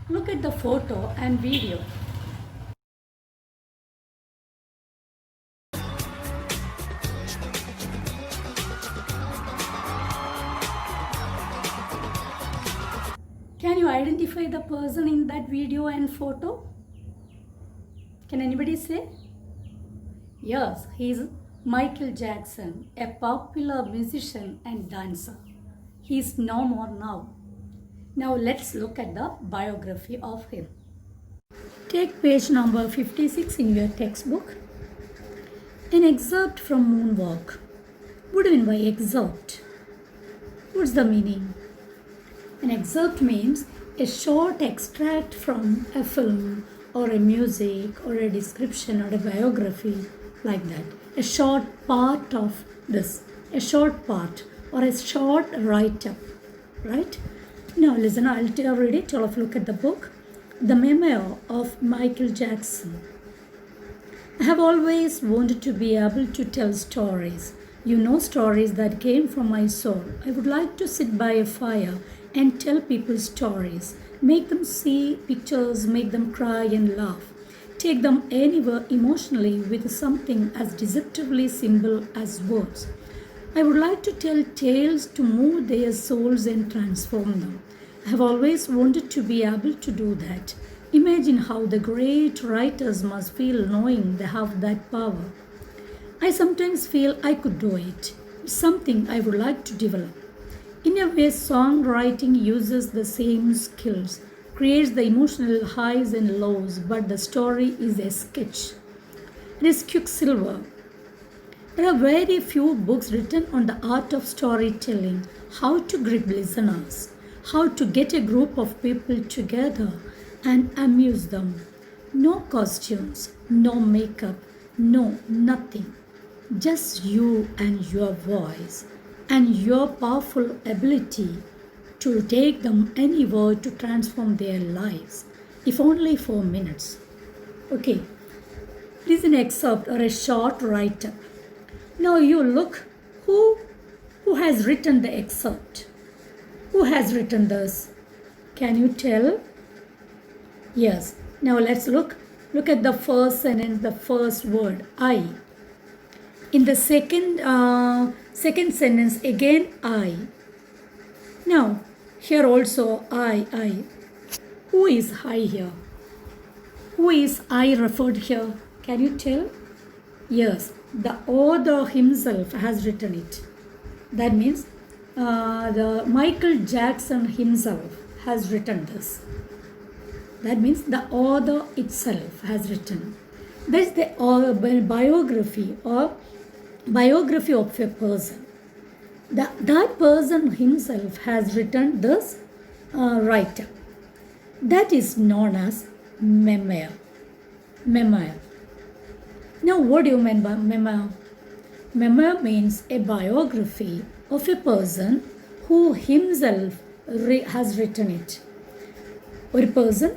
Look at the photo and video. Can you identify the person in that video and photo? Can anybody say? Yes, he is Michael Jackson, a popular musician and dancer. He is no more now. Now let's look at the biography of him. Take page number 56 in your textbook. An excerpt from Moonwalk. What do you mean by excerpt? What's the meaning? An excerpt means a short extract from a film or a music or a description or a biography, like that. A short part of this, a short part or a short write-up, right? Now listen, I'll read it. All of look at the book. The memoir of Michael Jackson. I have always wanted to be able to tell stories. You know, stories that came from my soul. I would like to sit by a fire and tell people stories. Make them see pictures, make them cry and laugh. Take them anywhere emotionally with something as deceptively simple as words. I would like to tell tales to move their souls and transform them. I have always wanted to be able to do that. Imagine how the great writers must feel knowing they have that power. I sometimes feel I could do it. It's something I would like to develop. In a way, songwriting uses the same skills, creates the emotional highs and lows, but the story is a sketch. It is quicksilver. There are very few books written on the art of storytelling, how to grip listeners, how to get a group of people together and amuse them. No costumes, no makeup, no nothing. Just you and your voice and your powerful ability to take them anywhere to transform their lives, if only for minutes. Okay, this is an excerpt or a short write-up. Now you look who has written the excerpt. Who has written this? Can you tell? Yes. Now let's look. Look at the first sentence, the first word, I. In the second sentence, again I. Now, here also I. Who is I here? Who is I referred here? Can you tell? Yes, the author himself has written it. That means the Michael Jackson himself has written this. That means the author itself has written. That's the biography of a person. That person himself has written this write-up. That is known as memoir. Memoir. Now, what do you mean by memoir? Memoir means a biography of a person who himself has written it. ഒരു person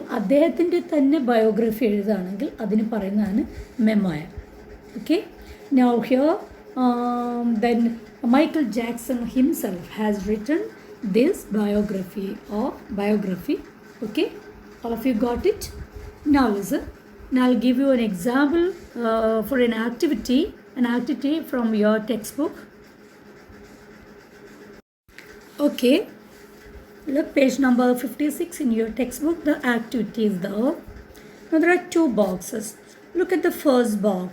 അദ്ദേഹത്തിൻ്റെ തന്നെ biography എഴുതുകയാണെങ്കിൽ അതിന് പറയുന്നതാണ് memoir. Okay, now here then Michael Jackson himself has written this biography. Okay, all of you got it? Now listen, now I'll give you an example for an activity from your textbook. Okay, look page number 56 in your textbook. The activity is there. Now there are two boxes. Look at the first box.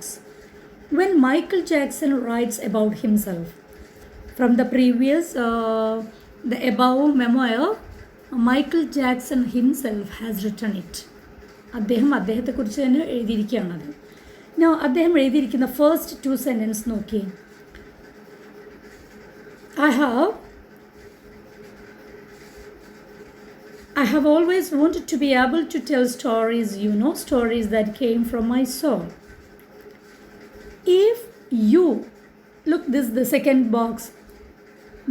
When Michael Jackson writes about himself, from the previous, the above memoir, Michael Jackson himself has written it. അദ്ദേഹത്തെക്കുറിച്ച് തന്നെ എഴുതിയിരിക്കുകയാണത്. Now അദ്ദേഹം എഴുതിയിരിക്കുന്ന first to sentence നോക്കി. I have always wanted to be able to tell stories, stories that came from my soul. If you look, this the second box.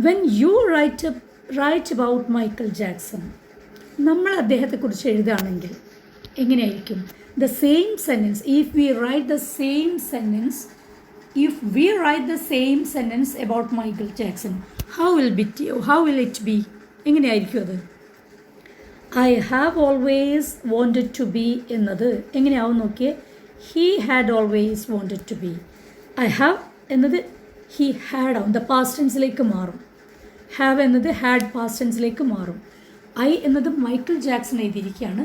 When you write about Michael Jackson, നമ്മൾ അദ്ദേഹത്തെക്കുറിച്ച് എഴുതുകയാണെങ്കിൽ എങ്ങനെയായിരിക്കും? The same sentence, if we write the same sentence about Michael Jackson, how will it be? എങ്ങനെയായിരിക്കും അത്? I have always wanted to be എന്നത് എങ്ങനെയാവും നോക്കിയേ. He had always wanted to be. I have എന്നത് he had ആവും, the past ടെൻസിലേക്ക് മാറും. Have എന്നത് had past ടെൻസിലേക്ക് മാറും. ഐ എന്നത് മൈക്കിൾ ജാക്സൺ എഴുതിയിരിക്കുകയാണ്.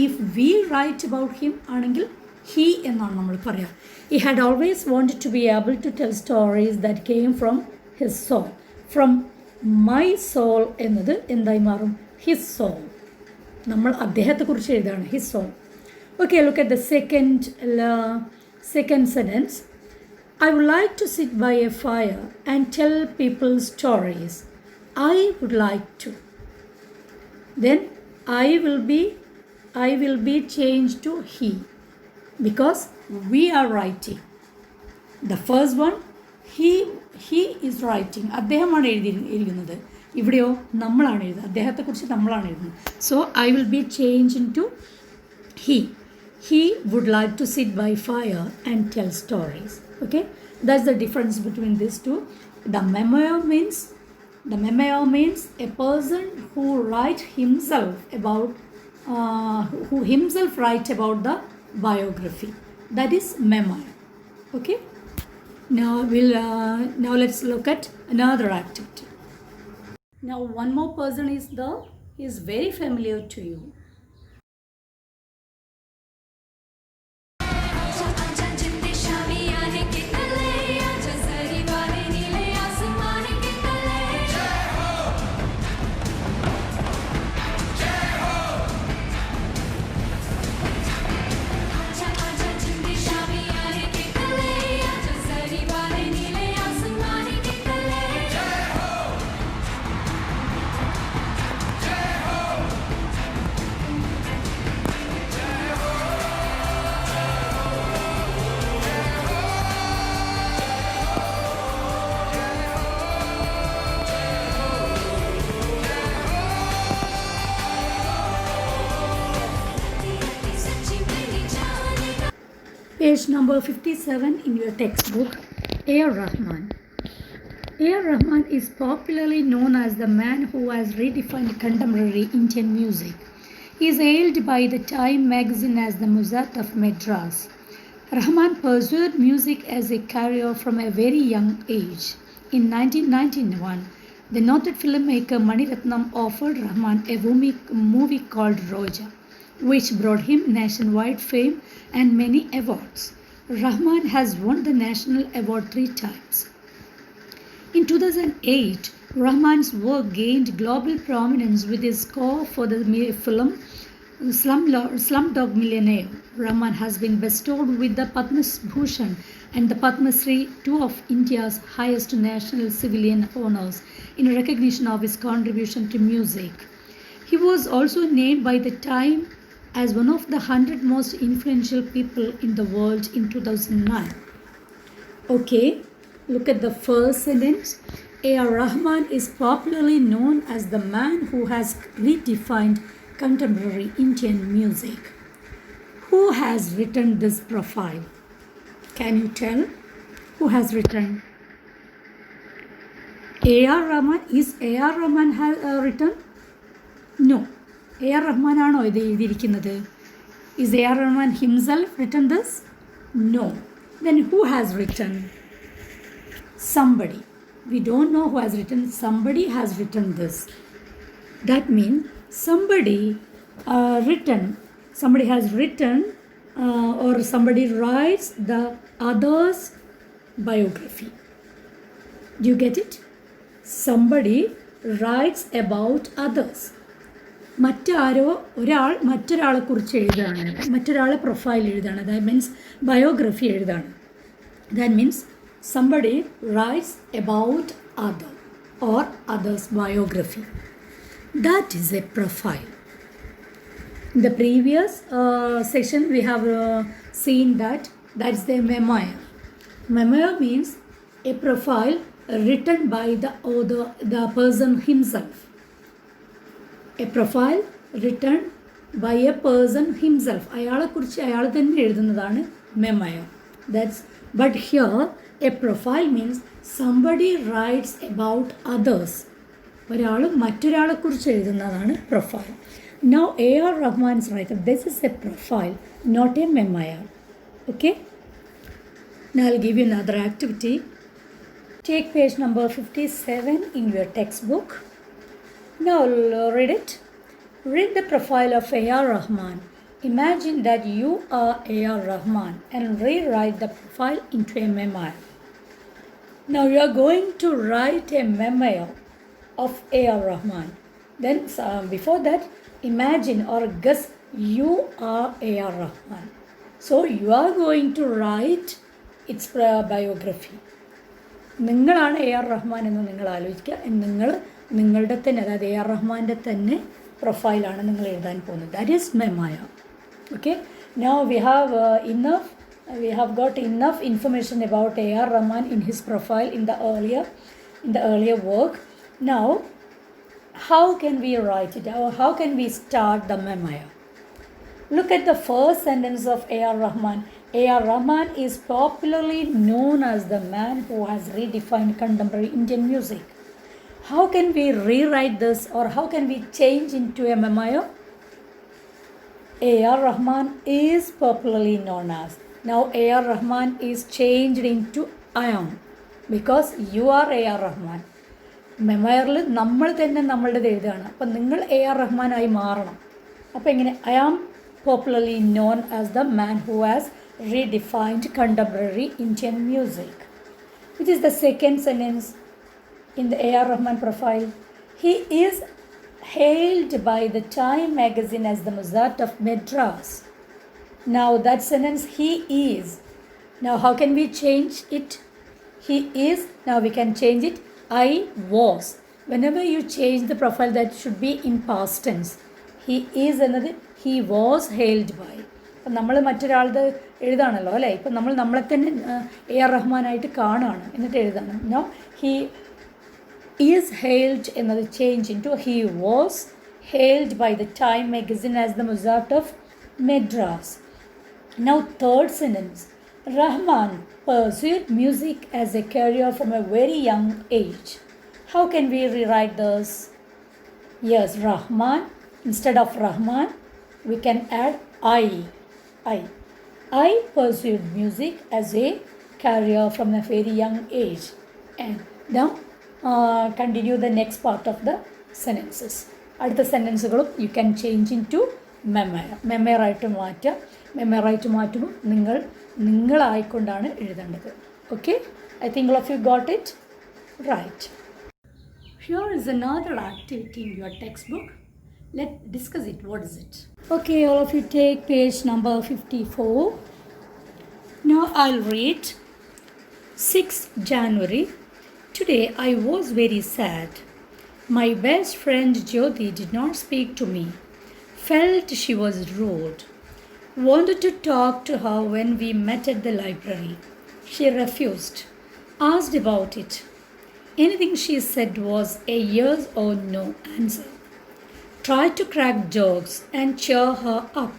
If we write about him ആണെങ്കിൽ ഹി എന്നാണ് നമ്മൾ പറയുക. He had always wanted to be able to tell stories that came from his soul. From my soul എന്നത് എന്തായി മാറും? His soul. നമ്മൾ അദ്ദേഹത്തെക്കുറിച്ച് എഴുതുകയാണ്, his soul. Okay, look at the second sentence. I would like to sit by a fire and tell people stories. I would like to. Then I will be changed to he because we are writing. The first one, he is writing. അദ്ദേഹമാണ് എഴുതിയിരിക്കുന്നത്. ഇവിടെയോ നമ്മളാണ് എഴുതുന്നത്, അദ്ദേഹത്തെക്കുറിച്ച് നമ്മളാണ് എഴുതുന്നത്. So I will be change in to he. He would like to sit by fire and tell stories. Okay, that's the difference between these two. The memoir means a person who writes himself about who himself writes about the biography. That is memoir. Okay, now let's look at another activity. Now one more person is very familiar to you. Page number 57 in your textbook. A.R. Rahman. A.R. Rahman is popularly known as the man who has redefined contemporary Indian music. He is hailed by the Time magazine as the Mozart of Madras. Rahman pursued music as a career from a very young age. In 1991, the noted filmmaker Mani Ratnam offered Rahman a movie called Roja, which brought him nationwide fame and many awards. Rahman has won the national award 3 times. In 2008, Rahman's work gained global prominence with his score for the film Slumdog Millionaire. Rahman has been bestowed with the Padma Bhushan and the Padma Shri, two of India's highest national civilian honors, in recognition of his contribution to music. He was also named by the Time as one of the 100 most influential people in the world in 2009. Okay, look at the first sentence. A.R. Rahman is popularly known as the man who has redefined contemporary Indian music. Who has written this profile? Can you tell who has written? A.R. Rahman. Is A.R. Rahman written? No. A.R. Rahman ആണോ ഇത് എഴുതിയിരിക്കുന്നത്? Is A.R. Rahman himself written this? No. Then who has written? Somebody. We don't know who has written. Somebody has written this. That means somebody has written or somebody writes the other's biography. Do you get it? Somebody writes about others. മറ്റൊരാളെക്കുറിച്ച് എഴുതുകയാണ്, മറ്റൊരാളെ profile എഴുതുകയാണ്. That means biography എഴുതുകയാണ്. That means somebody rights about other or others biography. That is a profile. In the previous session we have seen that's the memoir. Memoir means a profile written by the author, the person himself. A profile written by a person himself. അയാളെക്കുറിച്ച് അയാൾ തന്നെ എഴുതുന്നതാണ് memoir. But here a profile means somebody writes about others. ഒരാൾ മറ്റൊരാളെക്കുറിച്ച് എഴുതുന്നതാണ് profile. Now A.R. Rahman's writer, this is a profile, not a memoir. Okay? Now I'll give you another activity. Take page number 57 in your textbook. Now read it. Read the profile of A.R. Rahman. Imagine that you are A.R. Rahman and rewrite the profile into a memoir. Now you are going to write a memoir of A.R. Rahman. Then before that, imagine or guess you are A.R. Rahman. So you are going to write its biography. നിങ്ങളാണ് A R Rahman എന്ന് നിങ്ങൾ ആലോചിക്കുക. നിങ്ങളുടെ തന്നെ, അതായത് A R റഹ്മാൻ്റെ തന്നെ പ്രൊഫൈലാണ് നിങ്ങൾ എഴുതാൻ പോകുന്നത്. That is memoir. Okay, now we have got enough information about A R Rahman in his profile in the earlier work. Now how can we write it, or how can we start the memoir? Look at the first sentence of A.R. Rahman. A.R. Rahman is popularly known as the man who has redefined contemporary Indian music. How can we rewrite this, or how can we change into a memoir? A.R. Rahman is popularly known as. Now A.R. Rahman is changed into I am, because you are A.R. Rahman. മെമോയറിൽ നമ്മൾ തന്നെ നമ്മളുടെ എഴുതുകയാണ്. അപ്പം നിങ്ങൾ A R റഹ്മാനായി മാറണം. അപ്പോൾ എങ്ങനെ? I am popularly known as the man who has redefined contemporary Indian music. Which is the second sentence in the A R Rahman profile. He is hailed by the Time magazine as the Mozart of Madras. Now that sentence, he is. Now how can we change it? He is. Now we can change it. I was. Whenever you change the profile, that should be in past tense. He is എന്നത് he was hailed by. അപ്പം നമ്മൾ മറ്റൊരാളുടെ എഴുതാണല്ലോ അല്ലേ. ഇപ്പം നമ്മളെ തന്നെ A R റഹ്മാനായിട്ട് കാണുകയാണ്, എന്നിട്ട് എഴുതണം. നോ he is hailed എന്നത് change into he was hailed by the Time magazine as the Mozart of Madras. Now third sentence. Rahman pursued music as a career from a very young age. How can we rewrite this? Yes, Rahman, instead of Rahman, we can add I pursued music as a career from a very young age. And now continue the next part of the sentences. അടുത്ത സെൻറ്റൻസുകളും you can change in to മെമ്മറായിട്ട് മാറ്റുക. മെമ്മറായിട്ട് മാറ്റുമ്പോൾ നിങ്ങളായിക്കൊണ്ടാണ് എഴുതേണ്ടത്. Okay, I think all of you got it right. Here is another activity in your textbook. Let's discuss it. What is it? Okay, all of you take page number 54. Now I'll read. 6th January. Today I was very sad. My best friend Jyoti did not speak to me. Felt she was rude. Wanted to talk to her when we met at the library. She refused. Asked about it. Anything she said was a yes or no answer. Tried to crack jokes and cheer her up,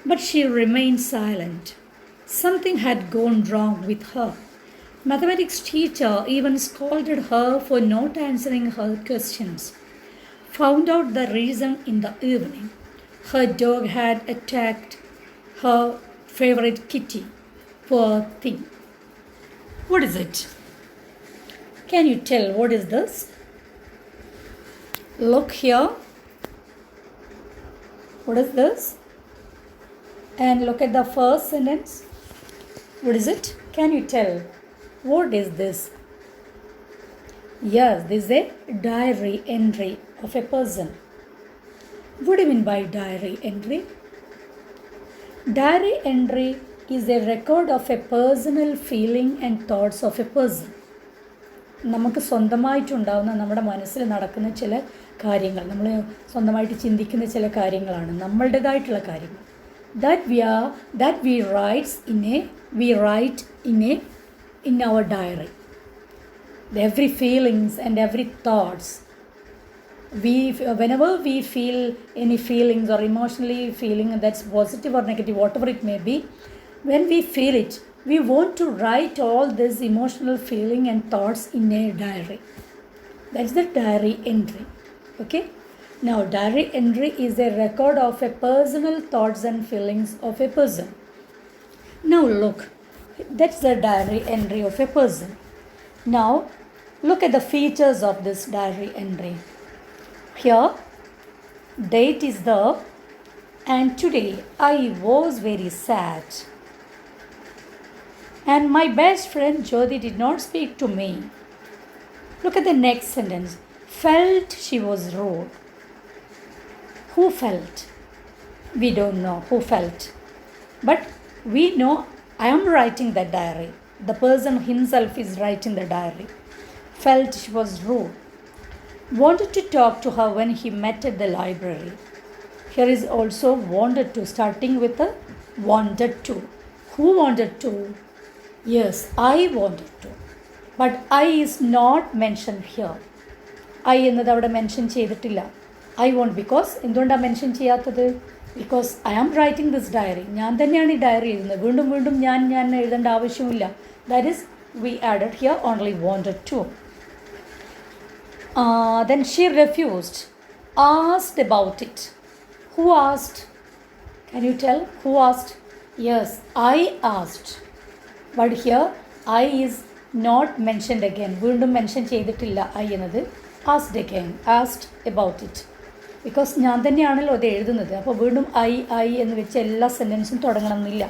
but she remained silent. Something had gone wrong with her. Mathematics teacher even scolded her for not answering her questions. Found out the reason in the evening. Her dog had attacked her favorite kitty. Poor thing. What is it? Can you tell what is this? Look here. What is this? And look at the first sentence. What is it? Can you tell? What is this? Yes, this is a diary entry of a person. What do you mean by diary entry? Diary entry is a record of a personal feeling and thoughts of a person. നമുക്ക് സ്വന്തമായിട്ടുണ്ടാകുന്ന നമ്മുടെ മനസ്സിൽ നടക്കുന്ന ചില കാര്യങ്ങൾ, നമ്മൾ സ്വന്തമായിട്ട് ചിന്തിക്കുന്ന ചില കാര്യങ്ങളാണ് നമ്മളുടേതായിട്ടുള്ള കാര്യങ്ങൾ. That we write in our diary. Every feelings and every thoughts. Whenever we feel any feelings or emotionally feeling that's positive or negative, whatever it may be, when we feel it, we want to write all this emotional feeling and thoughts in a diary. That's the diary entry. Okay. Now, diary entry is a record of a personal thoughts and feelings of a person. Now, look, that's the diary entry of a person. Now, look at the features of this diary entry. Here, date is there, and today I was very sad. And my best friend Jyoti did not speak to me. Look at the next sentence. Felt she was rude. Who felt? We don't know who felt. But we know I am writing the diary. The person himself is writing the diary. Felt she was rude. Wanted to talk to her when he met at the library. Here is also wanted to, starting with a wanted to. Who wanted to? Yes, I wanted to. But I is not mentioned here. I എന്നത് അവിടെ mention ചെയ്തിട്ടില്ല. I want because എന്തുകൊണ്ടാണ് mention ചെയ്യാത്തത്? Because I am writing this diary. ഞാൻ തന്നെയാണ് ഈ diary എഴുതുന്നത്. വീണ്ടും വീണ്ടും ഞാൻ എഴുതേണ്ട ആവശ്യമില്ല. That is, we added here only wanted to. Then she refused. Asked about it. Who asked? Can you tell? Who asked? Yes, I asked. But here I is not mentioned again. വീണ്ടും mention ചെയ്തിട്ടില്ല I എന്നത്. Asked again. Asked about it. Because ഞാൻ തന്നെയാണല്ലോ അത് എഴുതുന്നത്. അപ്പോൾ വീണ്ടും I എന്ന് വെച്ച് എല്ലാ സെൻറ്റൻസും തുടങ്ങണമെന്നില്ല.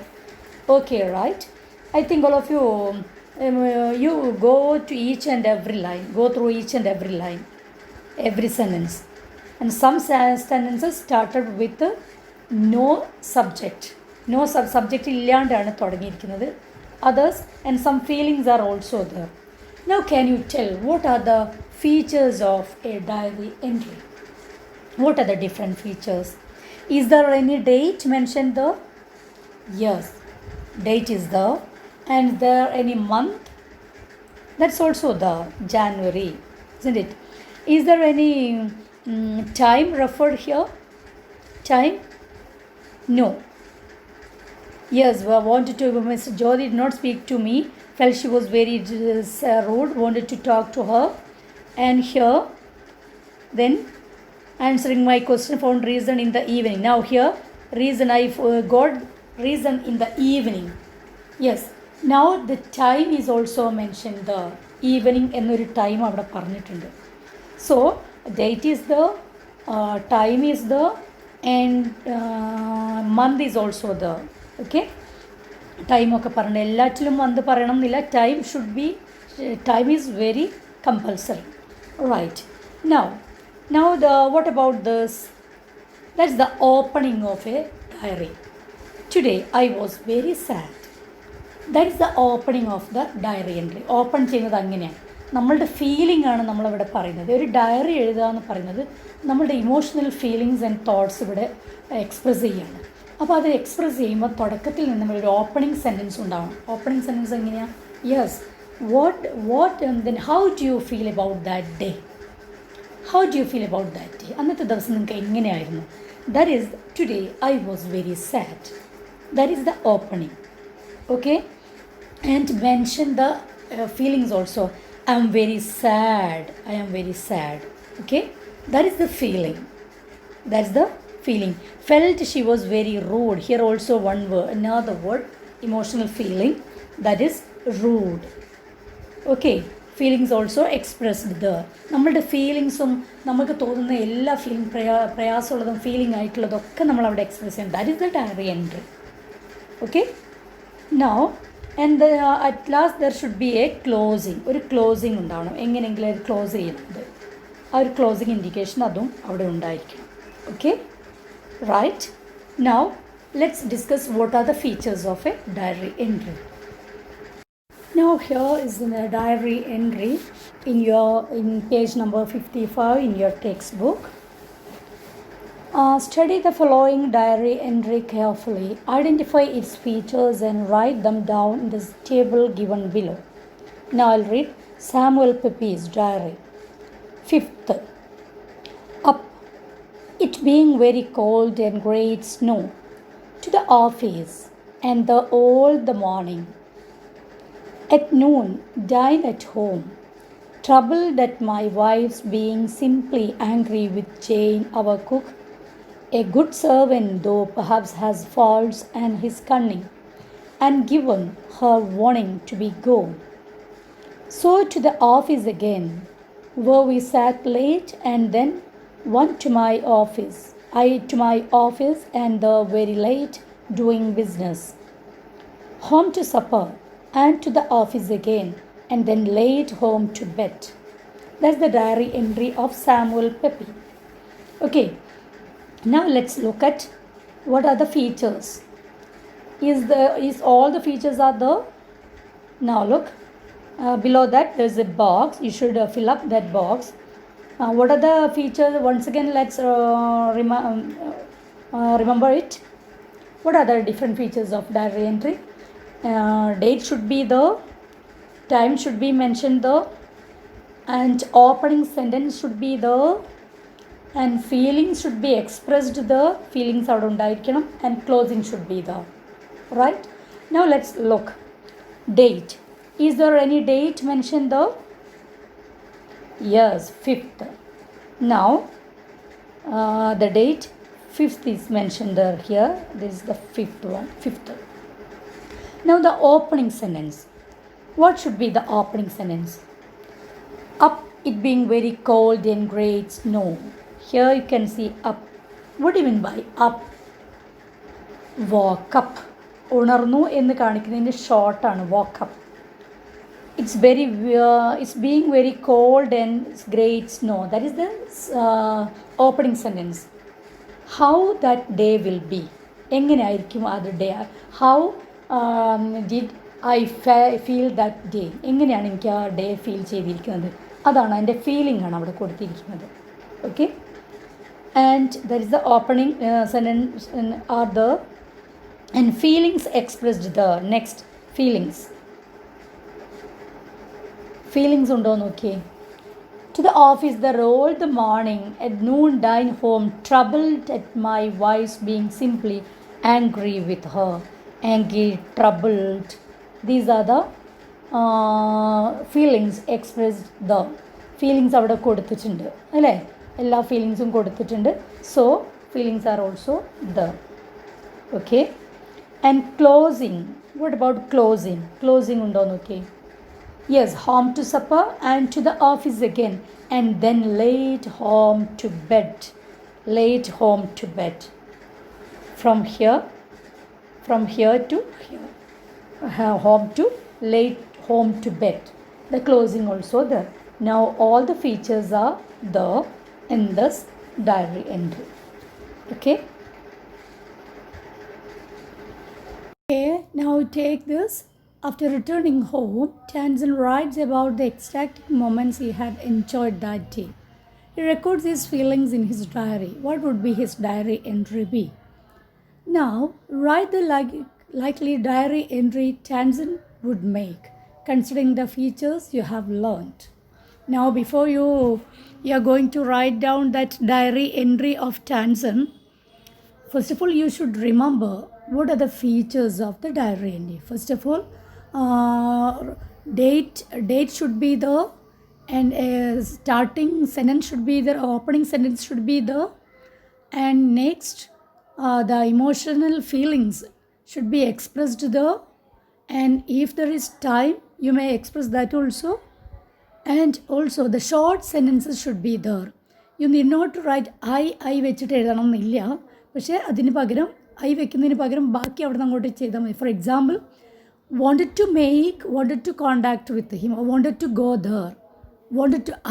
Okay right. I think all of you go to each and every line. Go through each and every line. Every sentence. And some sentences started with no subject. No subject ഇല്ലാണ്ടാണ് തുടങ്ങിയിരിക്കുന്നത്. Others and some feelings are also there. Now can you tell what are the features of a diary entry? What are the different features? Is there any date mentioned there? Yes, date is there. And there any month? That's also there, January, isn't it? Is there any time referred here? Time? No. Yes, we wanted to, Mr. Jyoti did not speak to me, felt she was very rude, wanted to talk to her. And here, then answering my question, found reason in the evening. Now here, reason I got reason in the evening. Yes, now the time is also mentioned, the evening എന്നൊരു time അവിടെ പറഞ്ഞിട്ടുണ്ട്. So date is the, time is the, and month is also the. Okay, ടൈമൊക്കെ പറയണം. എല്ലാറ്റിലും month പറയണം എന്നില്ല. Time should be, time is very compulsory. Right. Now what about this? That's the opening of a diary. Today I was very sad. That is the opening of the diary entry. Open ചെയ്യുന്നത് അങ്ങനെയാണ്. നമ്മളുടെ feeling ആണ് നമ്മളിവിടെ പറയുന്നത്. ഒരു diary എഴുതുക എന്ന് പറയുന്നത് നമ്മളുടെ ഇമോഷണൽ ഫീലിങ്സ് ആൻഡ് തോട്ട്സ് ഇവിടെ എക്സ്പ്രസ് ചെയ്യുകയാണ്. അപ്പോൾ അത് എക്സ്പ്രസ് ചെയ്യുമ്പോൾ തുടക്കത്തിൽ നിന്ന് നമ്മളൊരു ഓപ്പണിംഗ് സെൻറ്റൻസ് ഉണ്ടാവണം. ഓപ്പണിംഗ് സെൻറ്റൻസ് എങ്ങനെയാണ്? Yes, what then how do you feel about that day? How do you feel about that day? അന്നത്തെ ദിവസം നിങ്ങൾക്ക് എങ്ങനെയായിരുന്നു? That is today I was very sad. That is the opening. Okay, and mention the feelings also. I am very sad. I am very sad. Okay, that is the feeling. That's the feeling. Felt she was very rude. Here also one word, another word, emotional feeling, that is rude. Okay, feelings also expressed there. നമ്മളുടെ ഫീലിങ്സും നമുക്ക് തോന്നുന്ന എല്ലാ പ്രയാസമുള്ളതും feeling ആയിട്ടുള്ളതൊക്കെ നമ്മൾ അവിടെ express ചെയ്യണം. That is the diary entry. Okay, now and at last there should be a closing. ഒരു closing ഉണ്ടാവണം. എങ്ങനെയെങ്കിലും അത് ക്ലോസ് ചെയ്യുന്നത്, ആ ഒരു ക്ലോസിങ് ഇൻഡിക്കേഷൻ അതും അവിടെ ഉണ്ടായിരിക്കണം. Okay, right. Now let's discuss what are the features of a diary entry. Now here is the diary entry in page number 55 in your textbook. Study the following diary entry carefully. Identify its features and write them down in this table given below. Now I'll read Samuel Pepys' diary. 5th, up. It being very cold and great snow, to the office, and all the morning. At noon, dine at home. Troubled at my wife's being simply angry with Jane, our cook, a good servant though perhaps has faults and his cunning, and given her warning to be gone. So to the office again, where we sat late and then one to my office. I to my office and the very late doing business. Home to supper and to the office again and then late home to bed. That's the diary entry of Samuel Pepe. Okay, now let's look at what are the features. Is all the features are there? Now look. Below that there is a box. You should fill up that box. What are the features? Once again, let's remember it. What are the different features of diary entry? Date should be there. Time should be mentioned there. And opening sentence should be there. And feelings should be expressed there. Feelings are undayirikkanam. And closing should be there. Right? Now let's look. Date. Is there any date mentioned though? Yes, 5th. Now, the date 5th is mentioned there here. This is the 5th one. 5th. Now the opening sentence. What should be the opening sentence? Up, it being very cold and great snow. Here you can see up. What do you mean by up? Walk up. ഉണർന്നു എന്ന് കാണിക്കുന്നതിൻ്റെ ഷോർട്ടാണ് walk up. It's being very cold and great snow. That is the opening sentence. How that day will be. എങ്ങനെയായിരിക്കും ആ day? How did I feel that day? എങ്ങനെയാണ് എനിക്ക് ആ day feel ചെയ്തിരിക്കുന്നത്? അതാണ് എൻ്റെ ഫീലിംഗ് ആണ് അവിടെ കൊടുത്തിരിക്കുന്നത്. Okay, and that is the opening sentence are the and feelings expressed the. Next feelings. Feelings undo നോക്കിയേ. To the office the rolled the morning, at noon dine home, troubled at my wife's being simply angry with her. Angry, troubled. These are the feelings expressed the. Feelings അവിടെ കൊടുത്തിട്ടുണ്ട് അല്ലേ? എല്ലാ ഫീലിങ്സും കൊടുത്തിട്ടുണ്ട്. So feelings are also there. Okay. And closing. What about closing? Closing undo നോക്കിയേ. Yes, home to supper and to the office again and then late home to bed. Late home to bed. From here to here. Home to late home to bed. The closing also there. Now all the features are there in this diary entry. Okay. Okay, now take this. After returning home, Tanzan writes about the ecstatic moments he had enjoyed that day. He records his feelings in his diary. What would be his diary entry be? Now, write the likely diary entry Tanzan would make, considering the features you have learned. Now, before you are going to write down that diary entry of Tanzan, first of all, you should remember what are the features of the diary entry. First of all, date should be there, and starting sentence should be there, opening sentence should be there, and next the emotional feelings should be expressed there, and if there is time you may express that also, and also the short sentences should be there. You need not write I വെച്ചിട്ട് എഴുതണമെന്നില്ല, പക്ഷേ അതിന് പകരം I വെക്കുന്നതിന് പകരം ബാക്കി അവിടെ നിന്ന് അങ്ങോട്ട് ചെയ്താൽ മതി. For example, wanted to contact with him, or wanted to go there.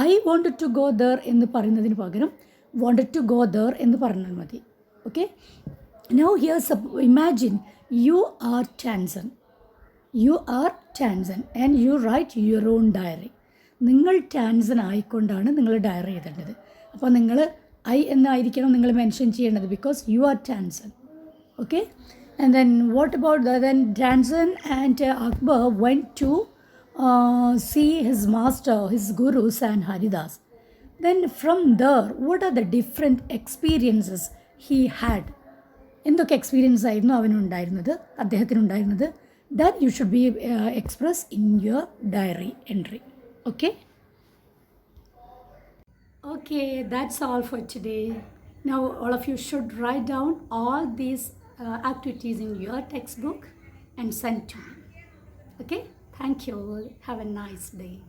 I wanted to go there എന്ന് പറയുന്നതിന് പകരം wanted to go there എന്ന് പറഞ്ഞാൽ മതി. Okay. Now here imagine you are Tanzan. You are Tanzan and you write your own diary. നിങ്ങൾ ടാൻസൻ ആയിക്കൊണ്ടാണ് നിങ്ങൾ diary എഴുതേണ്ടത്. അപ്പോൾ നിങ്ങൾ ഐ എന്നായിരിക്കണം നിങ്ങൾ മെൻഷൻ ചെയ്യേണ്ടത്, because you are Tansen. Okay. And then what about then Tanzan and Akbar went to see his master, his gurus and Haridas. Then from there, what are the different experiences he had? എന്തൊക്കെ experience ആയിരുന്നു അവനുണ്ടായിരുന്നത്, അദ്ദേഹത്തിനുണ്ടായിരുന്നത്? That you should be express in your diary entry. Okay. Okay, that's all for today. Now, all of you should write down all these activities in your textbook and send to me. Okay, thank you. Have a nice day.